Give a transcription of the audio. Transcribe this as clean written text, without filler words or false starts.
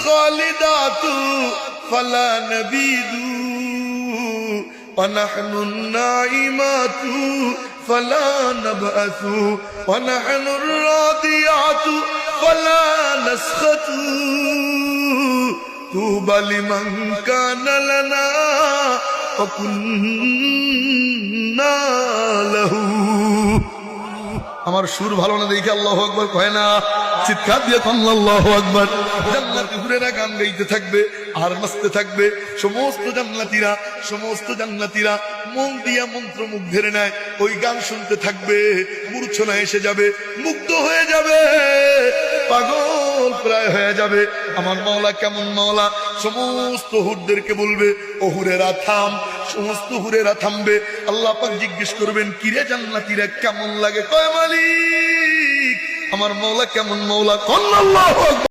الخالدات فلا نبيد ونحن النائمات فلا نبعث ونحن الراضيات فلا نسخط طوبى لمن كان لنا وكنا له। আমার সুর ভালো না দেখে আল্লাহু আকবার কয় না, চিৎকার দিয়ে কোন আল্লাহু আকবার। জান্নাতি হুরেরা গান গাইতে থাকবে আর নাচতে থাকবে। সমস্ত জান্নাতীরা মন দিয়া মন্ত্র মুগ্ধের নেয় ওই গান শুনতে থাকবে। মূর্ছনা এসে যাবে, মুগ্ধ হয়ে যাবে, পাগল প্রায় হয়ে যাবে। আমার মাওলা কেমন মাওলা। সমস্ত হুরদেরকে বলবে, ও হুরেরা থাম। সমস্ত হুরেরা থামবে। আল্লাহ পাক জিজ্ঞেস করবেন, কিরে জান্নাতীরা কেমন লাগে? কয় মালিক, আমার মাওলা কেমন মাওলা? কোন আল্লাহু আকবার।